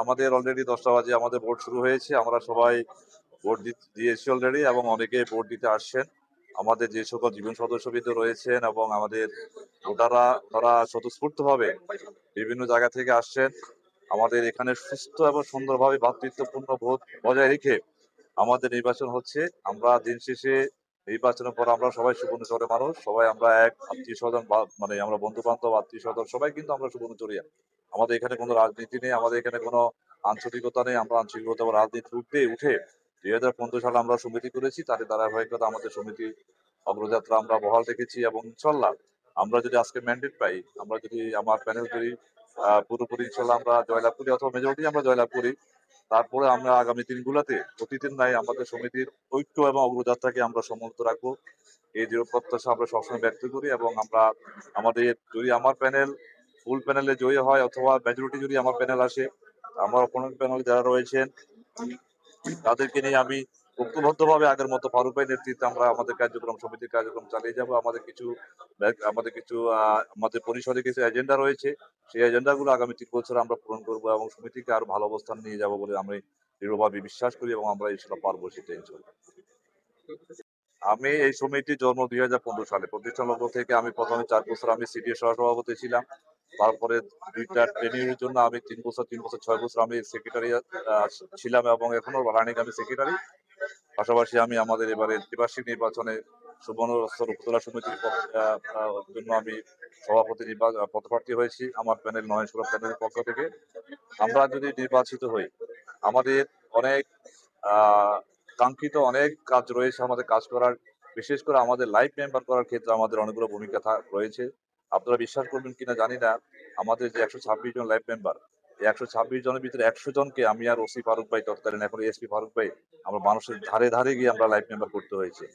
আমাদের অলরেডি ১০টা বাজে আমাদের ভোট শুরু হয়েছে। আমরা সবাই ভোট দিয়েছি অলরেডি এবং অনেকে ভোট দিতে আসছেন। আমাদের যে সকল জীবন সদস্যবৃন্দ রয়েছেন এবং আমাদের ভোটাররা তারা স্বতঃস্ফূর্তভাবে বিভিন্ন জায়গা থেকে আসছেন। আমাদের এখানে সুস্থ এবং সুন্দরভাবে ভ্রাতৃত্বপূর্ণ ভোট বজায় রেখে আমাদের নির্বাচন হচ্ছে। আমরা দিন শেষে নির্বাচনের পর আমরা সবাই সুবর্ণচরের মানুষ। সবাই আমরা এক আত্মীয়স্বজন বা মানে আমরা বন্ধু-বান্ধব, আত্মীয়স্বজন সবাই কিন্তু আমরা সুবর্ণচরিয়া। আমাদের এখানে কোনো রাজনীতি নেই, আমাদের এখানে কোনো আঞ্চলিকতা নেই। আমরা আঞ্চলিকতা বা রাজনীতি উঠে ২০১৫ সালে আমরা সমিতি করেছি। তার ধারাবাহিকতা আমাদের সমিতির অগ্রযাত্রা আমরা বহাল রেখেছি এবং ইনশাল্লাহ আমরা যদি আজকে ম্যান্ডেট পাই, আমরা যদি আমার প্যানেল যদি পুরোপুরি ইনশাল্লাহ আমরা জয়লাভ করি অথবা মেজরিটি আমরা জয়লাভ করি, তারপরে আমরা আগামী দিনগুলোতে অতীতের ন্যায় আমাদের সমিতির ঐক্য এবং অগ্রযাত্রাকে আমরা সমুন্নত রাখবো। এই দৃঢ় প্রত্যাশা আমরা সবসময় ব্যক্ত করি এবং আমরা আমাদের যদি আমার প্যানেল ফুল প্যানেলে জয়ী হয় অথবা মেজরিটি যদি আমার প্যানেল আসে, আমার অপোনেন্ট প্যানেল যারা রয়েছেন তাদেরকে নিয়ে আমি ঐক্যবদ্ধভাবে আগের মতো ফারুক ভাই নেতৃত্বে আমরা আমাদের কার্যক্রম সমিতির কার্যক্রম চালিয়ে যাব। আমাদের পরিষদে কিছু এজেন্ডা রয়েছে। সেই এজেন্ডাগুলো আগামী ৩ বছর আমরা পূরণ করব এবং সমিতিকে আরো ভালো অবস্থান নিয়ে যাব বলে আমি দৃঢ়ভাবে বিশ্বাস করি এবং আমরা ইনশাল্লাহ পারবো সেটা ইনশাল্লাহ। আমি এই সমিতির জন্ম ২০১৫ সালে। প্রতিষ্ঠা লগ্ন থেকে আমি প্রথমে ৪ বছর আমি সিডিএ সহসভাপতি ছিলাম। তারপরে ২ টা ট্রেনিংয়ের জন্য আমি ৩ বছর ৬ বছর আমি সেক্রেটারিয়াত ছিলাম এবং এখনো রানিং আমি সেক্রেটারি। পাশাপাশি আমি আমাদের এবারে ত্রিবার্ষিক নির্বাচনে সুবর্ণ অস্তর উপজেলা সমিতির জন্য আমি সভাপতি পদপ্রার্থী হয়েছি আমার প্যানেল নয়ন সৌরভ প্যানেলের পক্ষ থেকে। আমরা যদি নির্বাচিত হই আমাদের অনেক আহ কাঙ্ক্ষিত অনেক কাজ রয়েছে আমাদের কাজ করার, বিশেষ করে আমাদের লাইফ মেম্বার করার ক্ষেত্রে আমাদের অনেকগুলো ভূমিকা রয়েছে। আপনারা বিশ্বাস করবেন কিনা জানি না, আমাদের যে ১২৬ জন লাইফ মেম্বার, এই ১২৬ জনের ভিতরে ১০০ জনকে আমি আর ওসি ফারুক ভাই তৎকালীন এখন এসপি ফারুক ভাই আমরা মানুষের ধারে ধারে গিয়ে আমরা লাইফ মেম্বার করতে হয়েছে।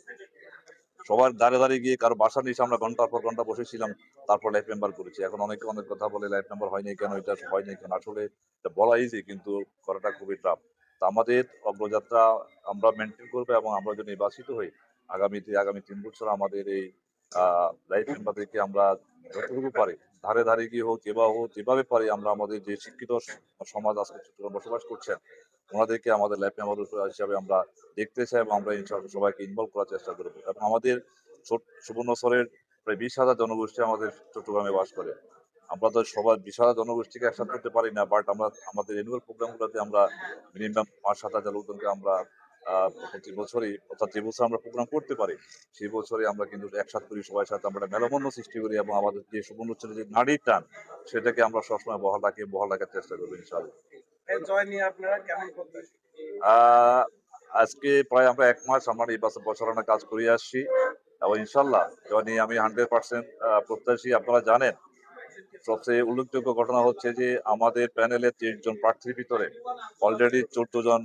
সবার ধারে ধারে গিয়ে কারো বাসার নিচে আমরা ঘন্টার পর ঘন্টা বসেছিলাম, তারপর লাইফ মেম্বার করেছি। এখন অনেকে অনেক কথা বলে লাইফ মেম্বার হয়নি কেন, এটা হয়নি কেন। আসলে এটা বলা ইজি কিন্তু করাটা খুবই টাফ। তো আমাদের অগ্রযাত্রা আমরা মেনটেন করবো এবং আমরা যদি নির্বাচিত হই আগামী ৩ বছর আমাদের এই লাইফ মেম্বারদেরকে আমরা যতটুকু পারি ধারে ধারে গিয়ে হোক যেভাবে পারি আমরা আমাদের যে শিক্ষিত সমাজ আজকে চট্টগ্রামে বসবাস করছেন ওনাদেরকে আমাদের লাইফ মেম্বার হিসাবে আমরা দেখতে চাই এবং আমরা ইনশাআল্লাহ সবাইকে ইনভলভ করার চেষ্টা করবো এবং আমাদের সুবর্ণচরের প্রায় ২০,০০০ জনগোষ্ঠী আমাদের চট্টগ্রামে বাস করে। আমরা তো সবাই ২০,০০০ জনগোষ্ঠীকে একসাথে করতে পারি না, বাট আমরা আমাদের অ্যানুয়াল প্রোগ্রামগুলোতে আমরা মিনিমাম ৫-৭ হাজার লোকজনকে আমরা প্রতি বছরই অর্থাৎ যে বছর আমরা প্রোগ্রাম করতে পারি সেই বছরে আমরা কিন্তু একসাথে করি, সবাই সাথে আমরা মেলবন্ধ সৃষ্টি করি এবং আমাদের যে সুবর্ণচরের যে নারীর টান সেটাকে আমরা সবসময় বহাল রাখার চেষ্টা করবো ইনশাআল্লাহ। জয় নিয়ে আপনারা কেমন প্রত্যাশী? আহ আজকে প্রায় আমরা ১ মাস আমরা নির্বাচন প্রচারণা কাজ করে আসছি এবং ইনশাল্লাহ জয় নিয়ে আমি 100% প্রত্যাশী। আপনারা জানেন সবচেয়ে উল্লেখযোগ্য ঘটনা হচ্ছে যে আমাদের প্যানেলে ৩০ জন প্রার্থীর ভিতরে অলরেডি ১৪ জন